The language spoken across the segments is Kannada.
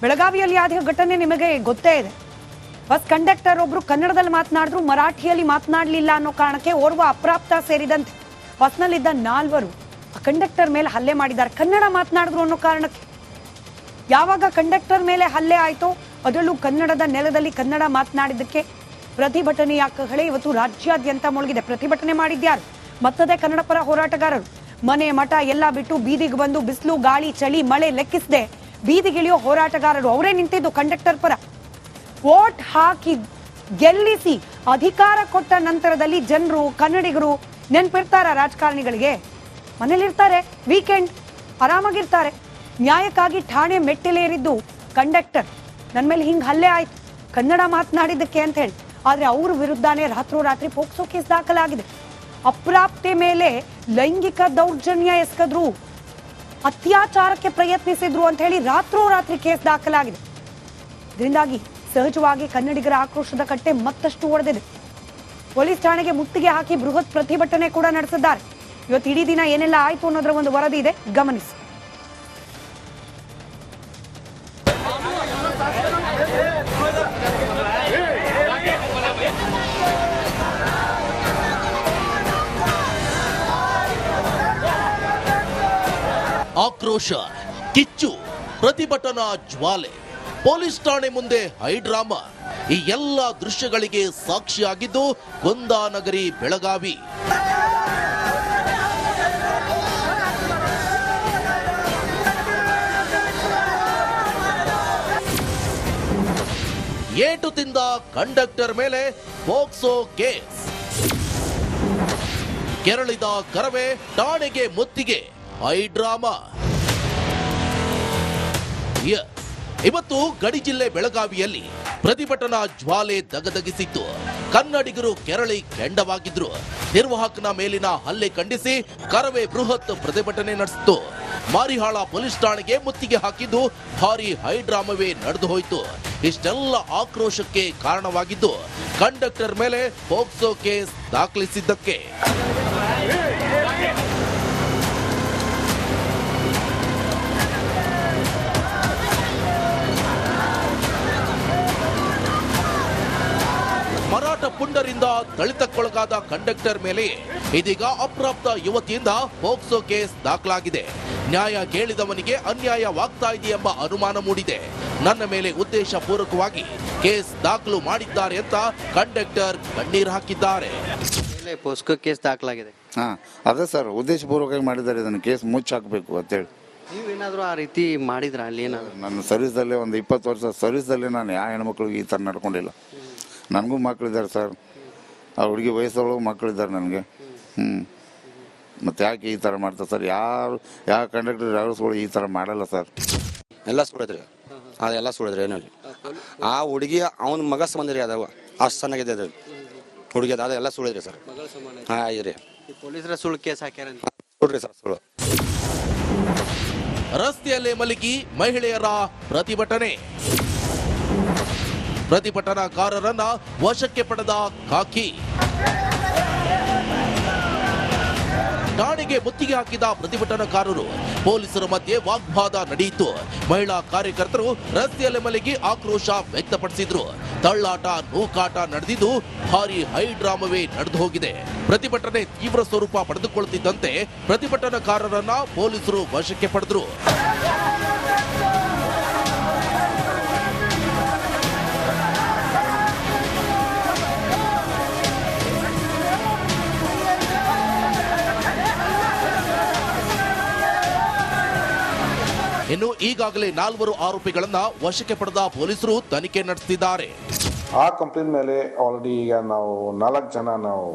ಬೆಳಗಾವಿಯಲ್ಲಿ ಆದ ಘಟನೆ ನಿಮಗೆ ಗೊತ್ತೇ ಇದೆ. ಬಸ್ ಕಂಡಕ್ಟರ್ ಒಬ್ರು ಕನ್ನಡದಲ್ಲಿ ಮಾತನಾಡಿದ್ರು, ಮರಾಠಿಯಲ್ಲಿ ಮಾತನಾಡಲಿಲ್ಲ ಅನ್ನೋ ಕಾರಣಕ್ಕೆ ಓರ್ವ ಅಪ್ರಾಪ್ತ ಸೇರಿದಂತೆ ಬಸ್ನಲ್ಲಿದ್ದ 4 ಕಂಡಕ್ಟರ್ ಮೇಲೆ ಹಲ್ಲೆ ಮಾಡಿದ್ದಾರೆ. ಕನ್ನಡ ಮಾತನಾಡಿದ್ರು ಅನ್ನೋ ಕಾರಣಕ್ಕೆ. ಯಾವಾಗ ಕಂಡಕ್ಟರ್ ಮೇಲೆ ಹಲ್ಲೆ ಆಯ್ತೋ ಅದರಲ್ಲೂ ಕನ್ನಡದ ನೆಲದಲ್ಲಿ ಕನ್ನಡ ಮಾತನಾಡಿದ್ದಕ್ಕೆ ಪ್ರತಿಭಟನೆಯ ಕಹಳೆ ಇವತ್ತು ರಾಜ್ಯಾದ್ಯಂತ ಮೊಳಗಿದೆ. ಪ್ರತಿಭಟನೆ ಮಾಡಿದ್ಯಾರು? ಮತ್ತದೇ ಕನ್ನಡ ಪರ ಹೋರಾಟಗಾರರು. ಮನೆ ಮಠ ಎಲ್ಲ ಬಿಟ್ಟು ಬೀದಿಗೆ ಬಂದು ಬಿಸಿಲು ಗಾಳಿ ಚಳಿ ಮಳೆ ಲೆಕ್ಕಿಸದೆ ಬೀದಿಗಿಳಿಯೋ ಹೋರಾಟಗಾರರು. ಅವರೇ ನಿಂತಿದ್ದು ಕಂಡಕ್ಟರ್ ಪರ. ವೋಟ್ ಹಾಕಿ ಗೆಲ್ಲಿಸಿ ಅಧಿಕಾರ ಕೊಟ್ಟ ನಂತರದಲ್ಲಿ ಜನರು ಕನ್ನಡಿಗರು ನೆನ್ಪಿರ್ತಾರ? ರಾಜಕಾರಣಿಗಳಿಗೆ ಮನೇಲಿರ್ತಾರೆ, ವೀಕೆಂಡ್ ಆರಾಮಾಗಿರ್ತಾರೆ. ನ್ಯಾಯಕ್ಕಾಗಿ ಠಾಣೆ ಮೆಟ್ಟಿಲೇರಿದ್ದು ಕಂಡಕ್ಟರ್. ನನ್ನ ಮೇಲೆ ಹಿಂಗೆ ಹಲ್ಲೆ ಆಯ್ತು ಕನ್ನಡ ಮಾತನಾಡಿದ್ದಕ್ಕೆ ಅಂತ ಹೇಳಿ. ಆದರೆ ಅವ್ರ ವಿರುದ್ಧನೇ ರಾತ್ರೋರಾತ್ರಿ ಪೋಕ್ಸೋ ಕೇಸ್ ದಾಖಲಾಗಿದೆ. ಅಪ್ರಾಪ್ತೆ ಮೇಲೆ ಲೈಂಗಿಕ ದೌರ್ಜನ್ಯ ಎಸಗಿದ್ರು, ಅತ್ಯಾಚಾರಕ್ಕೆ ಪ್ರಯತ್ನಿಸಿದ್ರು ಅಂತ ಹೇಳಿ ರಾತ್ರೋರಾತ್ರಿ ಕೇಸ್ ದಾಖಲಾಗಿದೆ. ಇದರಿಂದಾಗಿ ಸಹಜವಾಗಿ ಕನ್ನಡಿಗರ ಆಕ್ರೋಶದ ಕಟ್ಟೆ ಮತ್ತಷ್ಟು ಒಡೆದಿದೆ. ಪೊಲೀಸ್ ಠಾಣೆಗೆ ಮುತ್ತಿಗೆ ಹಾಕಿ ಬೃಹತ್ ಪ್ರತಿಭಟನೆ ಕೂಡ ನಡೆಸಿದ್ದಾರೆ. ಇವತ್ತು ಇಡೀ ದಿನ ಏನೆಲ್ಲ ಆಯ್ತು ಅನ್ನೋದರ ಒಂದು ವರದಿ ಇದೆ, ಗಮನಿಸಿ. ಆಕ್ರೋಶ, ಕಿಚ್ಚು, ಪ್ರತಿಭಟನಾ ಜ್ವಾಲೆ, ಪೊಲೀಸ್ ಠಾಣೆ ಮುಂದೆ ಹೈಡ್ರಾಮಾ. ಈ ಎಲ್ಲ ದೃಶ್ಯಗಳಿಗೆ ಸಾಕ್ಷಿಯಾಗಿದ್ದು ಕುಂದಾನಗರಿ ಬೆಳಗಾವಿ. ಏಟು ತಿಂದ ಕಂಡಕ್ಟರ್ ಮೇಲೆ ಪೋಕ್ಸೋ ಕೇಸ್. ಕೆರಳಿದ ಕರವೇ ಠಾಣೆಗೆ ಮುತ್ತಿಗೆ, ಹೈಡ್ರಾಮಾ. ಇವತ್ತು ಗಡಿ ಜಿಲ್ಲೆ ಬೆಳಗಾವಿಯಲ್ಲಿ ಪ್ರತಿಭಟನಾ ಜ್ವಾಲೆ ದಗದಗಿಸಿತ್ತು. ಕನ್ನಡಿಗರು ಕೆರಳಿ ಕೆಂಡವಾಗಿದ್ರು. ನಿರ್ವಾಹಕನ ಮೇಲಿನ ಹಲ್ಲೆ ಖಂಡಿಸಿ ಕರವೇ ಬೃಹತ್ ಪ್ರತಿಭಟನೆ ನಡೆಸಿತು. ಮಾರಿಹಾಳ ಪೊಲೀಸ್ ಠಾಣೆಗೆ ಮುತ್ತಿಗೆ ಹಾಕಿದ್ದು ಭಾರಿ ಹೈಡ್ರಾಮವೇ ನಡೆದು ಹೋಯಿತು. ಇಷ್ಟೆಲ್ಲ ಆಕ್ರೋಶಕ್ಕೆ ಕಾರಣವಾಗಿದ್ದು ಕಂಡಕ್ಟರ್ ಮೇಲೆ ಪೋಕ್ಸೋ ಕೇಸ್ ದಾಖಲಿಸಿದ್ದಕ್ಕೆ. ಮರಾಠ ಪುಂಡರಿಂದ ದಳಿತಕ್ಕೊಳಗಾದ ಕಂಡಕ್ಟರ್ ಮೇಲೆ ಇದೀಗ ಅಪ್ರಾಪ್ತ ಯುವತಿಯಿಂದ ಪೋಕ್ಸೋ ಕೇಸ್ ದಾಖಲಾಗಿದೆ. ನ್ಯಾಯ ಕೇಳಿದವನಿಗೆ ಅನ್ಯಾಯವಾಗ್ತಾ ಇದೆ ಎಂಬ ಅನುಮಾನ ಮೂಡಿದೆ. ನನ್ನ ಮೇಲೆ ಉದ್ದೇಶ ಪೂರ್ವಕವಾಗಿ ಕೇಸ್ ದಾಖಲು ಮಾಡಿದ್ದಾರೆ ಅಂತ ಕಂಡಕ್ಟರ್ ಕಣ್ಣೀರು ಹಾಕಿದ್ದಾರೆ. ಪೋಸ್ಕೋ ಕೇಸ್ ದಾಖಲಾಗಿದೆ. ಅದೇ ಸರ್, ಉದ್ದೇಶಪೂರ್ವಕವಾಗಿ ಮಾಡಿದ್ದಾರೆ. ಇದನ್ನು ಕೇಸ್ ಮುಚ್ಚಾಕಬೇಕು ಅಂತೇಳಿ. ನೀವೇನಾದರೂ ಆ ರೀತಿ ಮಾಡಿದ್ರ? ಅಲ್ಲಿ ಏನಾದ್ರು ನನ್ನ ಸರ್ವಿಸಲ್ಲೇ ಒಂದು 20 ವರ್ಷ ಸರ್ವಿಸಲ್ಲೇ ನಾನು ಯಾವ ಹೆಣ್ಮಕ್ಳಿಗೆ ಈ ಥರ ನಡ್ಕೊಂಡಿಲ್ಲ. ನನಗೂ ಮಕ್ಕಳಿದ್ದಾರೆ ಸರ್. ಆ ಹುಡುಗಿ ವಯಸ್ಸೊಳಗೆ ಮಕ್ಕಳಿದ್ದಾರೆ ನನಗೆ. ಮತ್ತು ಯಾಕೆ ಈ ಥರ ಮಾಡ್ತಾರೆ ಸರ್? ಯಾವ ಕಂಡಕ್ಟರ್ ಡ್ರೈವರ್ಸ್ಗಳು ಈ ಥರ ಮಾಡಲ್ಲ ಸರ್. ಎಲ್ಲ ಸುಳಿದ್ರಿ, ಅದೆಲ್ಲ ಸುಳಿದ್ರಿ. ಏನಲ್ಲಿ ಆ ಹುಡುಗಿ ಅವನ ಮಗ ಸಂಬಂಧ ರೀ, ಅದಾವ ಅಷ್ಟು ಚೆನ್ನಾಗಿದೆ ಅದು ಹುಡುಗಿ. ಅದೆಲ್ಲ ಸುಳಿದ್ರಿ ಸರ್. ಹಾಂ ಇದ್ರಿ, ಪೊಲೀಸರ ಸುಳ್ಳು ಕೇಸ್ ಹಾಕ್ಯಾರ ಸುಳ್ರಿ ಸರ್, ಸುಳ್ಳು. ರಸ್ತೆಯಲ್ಲೇ ಮಲಗಿ ಮಹಿಳೆಯರ ಪ್ರತಿಭಟನೆ. ಪ್ರತಿಭಟನಾಕಾರರನ್ನ ವಶಕ್ಕೆ ಪಡೆದ ಖಾಕಿ. ಠಾಣೆಗೆ ಮುತ್ತಿಗೆ ಹಾಕಿದ ಪ್ರತಿಭಟನಾಕಾರರು ಪೊಲೀಸರ ಮಧ್ಯೆ ವಾಗ್ವಾದ ನಡೆಯಿತು. ಮಹಿಳಾ ಕಾರ್ಯಕರ್ತರು ರಸ್ತೆಯಲ್ಲೇ ಮಲಗಿ ಆಕ್ರೋಶ ವ್ಯಕ್ತಪಡಿಸಿದ್ರು. ತಳ್ಳಾಟ ನೂಕಾಟ ನಡೆದಿದ್ದು ಭಾರಿ ಹೈಡ್ರಾಮವೇ ನಡೆದು ಹೋಗಿದೆ. ಪ್ರತಿಭಟನೆ ತೀವ್ರ ಸ್ವರೂಪ ಪಡೆದುಕೊಳ್ಳುತ್ತಿದ್ದಂತೆ ಪ್ರತಿಭಟನಾಕಾರರನ್ನ ಪೊಲೀಸರು ವಶಕ್ಕೆ ಪಡೆದ್ರು. ಇನ್ನು ಈಗಾಗಲೇ 4 ಆರೋಪಿಗಳನ್ನ ವಶಕ್ಕೆ ಪಡೆದ ಪೊಲೀಸರು ತನಿಖೆ ನಡೆಸುತ್ತಿದ್ದಾರೆ. ಆ ಕಂಪ್ನಿ ಮೇಲೆ ಆಲ್ರೆಡಿ ಈಗ ನಾವು 4 ಜನ ನಾವು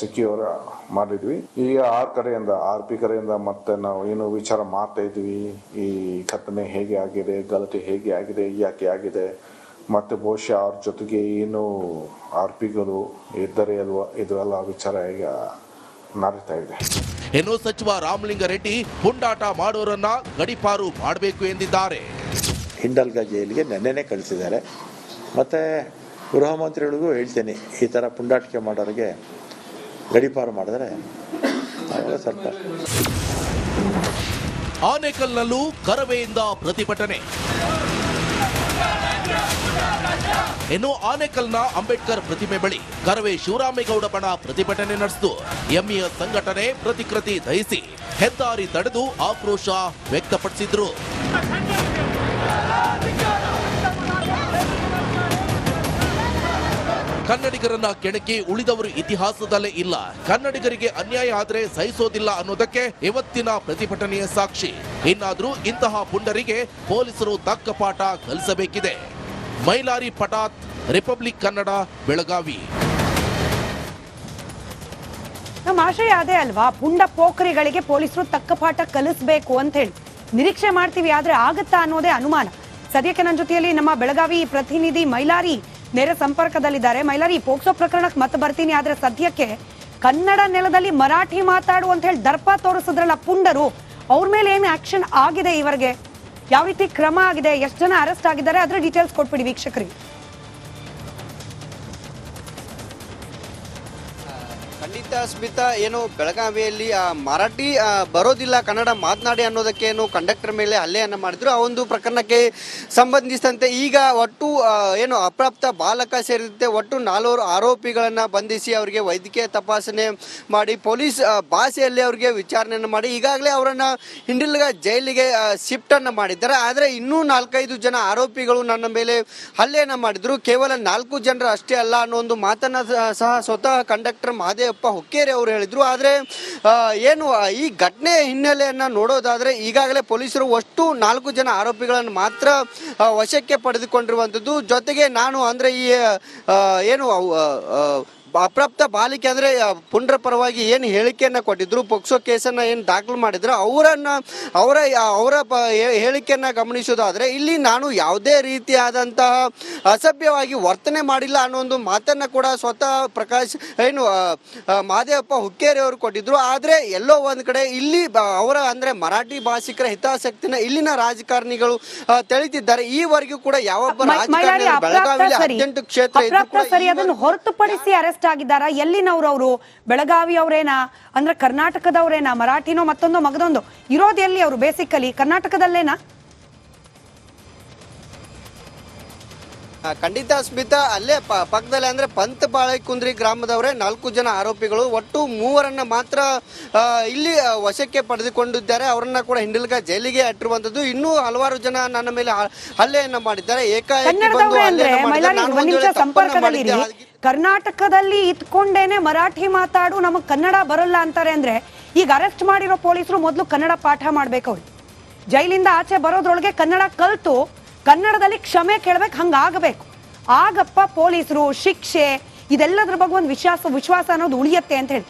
ಸೆಕ್ಯೂರ್ ಮಾಡಿದ್ವಿ. ಈಗ RP ಕಡೆಯಿಂದ ಮತ್ತೆ ನಾವು ಏನು ವಿಚಾರ ಮಾಡ್ತಾ ಇದ್ವಿ, ಈ ಘಟನೆ ಹೇಗೆ ಆಗಿದೆ, ಗಲಭೆ ಹೇಗೆ ಆಗಿದೆ, ಯಾಕೆ ಆಗಿದೆ, ಮತ್ತೆ ಬಹುಶಃ ಅವ್ರ ಜೊತೆಗೆ ಏನು RPಗಳು ಇದ್ದರೆ ಅಲ್ವಾ, ಇದು ಎಲ್ಲ ವಿಚಾರ ಈಗ ನಡೀತಾ ಇದೆ. ಇನ್ನು ಸಚಿವ ರಾಮಲಿಂಗಾರೆಡ್ಡಿ ಪುಂಡಾಟ ಮಾಡೋರನ್ನ ಗಡಿಪಾರು ಮಾಡಬೇಕು ಎಂದಿದ್ದಾರೆ. ಹಿಂಡಲ್ಗ ಜೈಲಿಗೆ ನೆನ್ನೆನೆ ಕಳಿಸಿದ್ದಾರೆ. ಮತ್ತು ಗೃಹ ಮಂತ್ರಿಗಳಿಗೂ ಹೇಳ್ತೇನೆ, ಈ ಥರ ಪುಂಡಾಟಿಕೆ ಮಾಡೋರಿಗೆ ಗಡಿಪಾರು ಮಾಡಿದ್ರೆ ಅವಾಗ ಸ್ವಲ್ಪ. ಆನೇಕಲ್ನಲ್ಲೂ ಕರವೆಯಿಂದ ಪ್ರತಿಭಟನೆ. ಇನ್ನು ಆನೇಕಲ್ನ ಅಂಬೇಡ್ಕರ್ ಪ್ರತಿಮೆ ಬಳಿ ಕರವೇ ಶಿವರಾಮೇಗೌಡ ಬಣ ಪ್ರತಿಭಟನೆ ನಡೆಸಿತು. ಎಂಇಎಸ್ ಸಂಘಟನೆ ಪ್ರತಿಕೃತಿ ದಹಿಸಿ ಹೆದ್ದಾರಿ ತಡೆದು ಆಕ್ರೋಶ ವ್ಯಕ್ತಪಡಿಸಿದ್ರು. ಕನ್ನಡಿಗರನ್ನ ಕೆಣಕಿ ಉಳಿದವರು ಇತಿಹಾಸದಲ್ಲೇ ಇಲ್ಲ, ಕನ್ನಡಿಗರಿಗೆ ಅನ್ಯಾಯ ಆದರೆ ಸಹಿಸೋದಿಲ್ಲ ಅನ್ನೋದಕ್ಕೆ ಇವತ್ತಿನ ಪ್ರತಿಭಟನೆಯ ಸಾಕ್ಷಿ. ಇನ್ನಾದ್ರೂ ಇಂತಹ ಪುಂಡರಿಗೆ ಪೊಲೀಸರು ತಕ್ಕ ಪಾಠ ಕಲಿಸಬೇಕಿದೆ. ಮೈಲಾರಿ ಪಟಾತ್, ರಿಪಬ್ಲಿಕ್ ಕನ್ನಡ, ಬೆಳಗಾವಿ. ನಮ್ಮ ಆಶಯ ಅದೇ ಅಲ್ವಾ, ಪುಂಡ ಪೋಖರಿಗಳಿಗೆ ಪೊಲೀಸರು ತಕ್ಕ ಪಾಠ ಕಲಿಸಬೇಕು ಅಂತ ಹೇಳಿ ನಿರೀಕ್ಷೆ ಮಾಡ್ತೀವಿ. ಆದ್ರೆ ಆಗತ್ತಾ ಅನ್ನೋದೇ ಅನುಮಾನ. ಸದ್ಯಕ್ಕೆ ನನ್ನ ಜೊತೆಯಲ್ಲಿ ನಮ್ಮ ಬೆಳಗಾವಿ ಪ್ರತಿನಿಧಿ ಮೈಲಾರಿ ನೇರ ಸಂಪರ್ಕದಲ್ಲಿದ್ದಾರೆ. ಮೈಲಾರಿ, ಪೋಕ್ಸೋ ಪ್ರಕರಣಕ್ಕೆ ಮತ್ತೆ ಬರ್ತೀನಿ, ಆದ್ರೆ ಸದ್ಯಕ್ಕೆ ಕನ್ನಡ ನೆಲದಲ್ಲಿ ಮರಾಠಿ ಮಾತಾಡು ಅಂತ ಹೇಳಿ ದರ್ಪ ತೋರಿಸಿದ್ರಲ್ಲ ಪುಂಡರು, ಅವ್ರ ಮೇಲೆ ಏನು ಆಕ್ಷನ್ ಆಗಿದೆ ಇವರಿಗೆ? ಯಾವ ರೀತಿ ಕ್ರಮ ಆಗಿದೆ? ಎಷ್ಟು ಜನ ಅರೆಸ್ಟ್ ಆಗಿದ್ದಾರೆ? ಅದರ ಡೀಟೇಲ್ಸ್ ಕೊಟ್ಬಿಡಿ ವೀಕ್ಷಕರಿಗೆ. ಖಂಡಿತ ಸ್ಮಿತಾ, ಏನು ಬೆಳಗಾವಿಯಲ್ಲಿ ಮರಾಠಿ ಬರೋದಿಲ್ಲ, ಕನ್ನಡ ಮಾತನಾಡಿ ಅನ್ನೋದಕ್ಕೆ ಏನು ಕಂಡಕ್ಟರ್ ಮೇಲೆ ಹಲ್ಲೆಯನ್ನು ಮಾಡಿದ್ರು. ಆ ಒಂದು ಪ್ರಕರಣಕ್ಕೆ ಸಂಬಂಧಿಸಿದಂತೆ ಈಗ ಒಟ್ಟು ಏನು ಅಪ್ರಾಪ್ತ ಬಾಲಕ ಸೇರಿದಂತೆ ಒಟ್ಟು 4 ಆರೋಪಿಗಳನ್ನು ಬಂಧಿಸಿ ಅವರಿಗೆ ವೈದ್ಯಕೀಯ ತಪಾಸಣೆ ಮಾಡಿ ಪೊಲೀಸ್ ಭಾಷೆಯಲ್ಲಿ ಅವರಿಗೆ ವಿಚಾರಣೆಯನ್ನು ಮಾಡಿ ಈಗಾಗಲೇ ಅವರನ್ನು ಹಿಂಡಿಲ್ಗ ಜೈಲಿಗೆ ಶಿಫ್ಟನ್ನು ಮಾಡಿದ್ದಾರೆ. ಆದರೆ ಇನ್ನೂ 4-5 ಜನ ಆರೋಪಿಗಳು ನನ್ನ ಮೇಲೆ ಹಲ್ಲೆಯನ್ನು ಮಾಡಿದ್ರು. ಕೇವಲ 4 ಜನರು ಅಷ್ಟೇ ಅಲ್ಲ ಅನ್ನೋ ಒಂದು ಮಾತನ್ನು ಸಹ ಸ್ವತಃ ಕಂಡಕ್ಟರ್ ಮಹದೇವಪ್ಪ ಹುಕ್ಕೇರಿ ಅವರು ಹೇಳಿದ್ರು. ಆದರೆ ಏನು ಈ ಘಟನೆ ಹಿನ್ನೆಲೆಯನ್ನು ನೋಡೋದಾದ್ರೆ ಈಗಾಗಲೇ ಪೊಲೀಸರು ಅಷ್ಟು 4 ಜನ ಆರೋಪಿಗಳನ್ನು ಮಾತ್ರ ವಶಕ್ಕೆ ಪಡೆದುಕೊಂಡಿರುವಂಥದ್ದು. ಜೊತೆಗೆ ನಾನು ಅಂದ್ರೆ ಈ ಏನು ಅಪ್ರಾಪ್ತ ಬಾಲಿಕೆ ಅಂದ್ರೆ ಪುಂಡ್ರ ಪರವಾಗಿ ಏನು ಹೇಳಿಕೆಯನ್ನ ಕೊಟ್ಟಿದ್ರು, ಪೋಕ್ಸೋ ಕೇಸನ್ನ ಏನು ದಾಖಲು ಮಾಡಿದ್ರು, ಅವರ ಹೇಳಿಕೆಯನ್ನ ಗಮನಿಸೋದಾದ್ರೆ ಇಲ್ಲಿ ನಾನು ಯಾವುದೇ ರೀತಿಯಾದಂತಹ ಅಸಭ್ಯವಾಗಿ ವರ್ತನೆ ಮಾಡಿಲ್ಲ ಅನ್ನೋ ಒಂದು ಮಾತನ್ನ ಕೂಡ ಸ್ವತಃ ಮಹದೇವಪ್ಪ ಹುಕ್ಕೇರಿ ಅವರು ಕೊಟ್ಟಿದ್ರು. ಆದ್ರೆ ಎಲ್ಲೋ ಒಂದ್ ಕಡೆ ಇಲ್ಲಿ ಅವರ ಅಂದ್ರೆ ಮರಾಠಿ ಭಾಷಿಕರ ಹಿತಾಸಕ್ತಿನ ಇಲ್ಲಿನ ರಾಜಕಾರಣಿಗಳು ತಿಳಿತಿದ್ದಾರೆ. ಈವರೆಗೂ ಕೂಡ ಯಾವೊಬ್ಬ ರಾಜಕಾರಣಿ ಬೆಳಗಾವಿಯಲ್ಲಿ 18 ಕ್ಷೇತ್ರ ಅದನ್ನು ಹೊರತುಪಡಿಸಿ ಅರೆಸ್ಟ್ ಆಗಿದ್ದಾರಾ? ಎಲ್ಲಿನವ್ರು ಅವರು? ಬೆಳಗಾವಿ ಅವರೇನಾ? ಅಂದ್ರೆ ಕರ್ನಾಟಕದವರೇನಾ? ಮರಾಠಿನೋ ಮತ್ತೊಂದು ಮಗದೊಂದು? ಇರೋದು ಎಲ್ಲಿ ಅವರು? ಬೇಸಿಕಲಿ ಕರ್ನಾಟಕದಲ್ಲೇನಾ? ಖಂಡಿತ ಸ್ಮಿತಾ, ಅಲ್ಲೇ ಪಕ್ಕದಲ್ಲೇ ಅಂದ್ರೆ ಪಂತ ಬಾಳೆಕುಂದ್ರಿ ಗ್ರಾಮದವರೇ 4 ಜನ ಆರೋಪಿಗಳು. ಒಟ್ಟು 3ರನ್ನ ಮಾತ್ರ ಇಲ್ಲಿ ವಶಕ್ಕೆ ಪಡೆದುಕೊಂಡಿದ್ದಾರೆ. ಅವರನ್ನ ಕೂಡ ಹಿಂಡಲ್ಗ ಜೈಲಿಗೆ ಅಟ್ಟಿರುವಂತದ್ದು. ಇನ್ನೂ ಹಲವಾರು ಜನ ನನ್ನ ಮೇಲೆ ಹಲ್ಲೆಯನ್ನ ಮಾಡಿದ್ದಾರೆ. ಕರ್ನಾಟಕದಲ್ಲಿ ಇತ್ಕೊಂಡೇನೆ ಮರಾಠಿ ಮಾತಾಡು, ನಮಗ್ ಕನ್ನಡ ಬರಲ್ಲ ಅಂತಾರೆ ಅಂದ್ರೆ ಈಗ ಅರೆಸ್ಟ್ ಮಾಡಿರೋ ಪೊಲೀಸರು ಮೊದಲು ಕನ್ನಡ ಪಾಠ ಮಾಡ್ಬೇಕು. ಅವ್ರು ಜೈಲಿಂದ ಆಚೆ ಬರೋದ್ರೊಳಗೆ ಕನ್ನಡ ಕಲ್ತು ಕನ್ನಡದಲ್ಲಿ ಕ್ಷಮೆ ಕೇಳ್ಬೇಕು. ಹಂಗಾಗಬೇಕು. ಆಗಪ್ಪ ಪೊಲೀಸರು ಶಿಕ್ಷೆ ಇದೆಲ್ಲದ್ರ ಬಗ್ಗೆ ಒಂದು ವಿಶ್ವಾಸ ಅನ್ನೋದು ಉಳಿಯತ್ತೆ ಅಂತ ಹೇಳಿ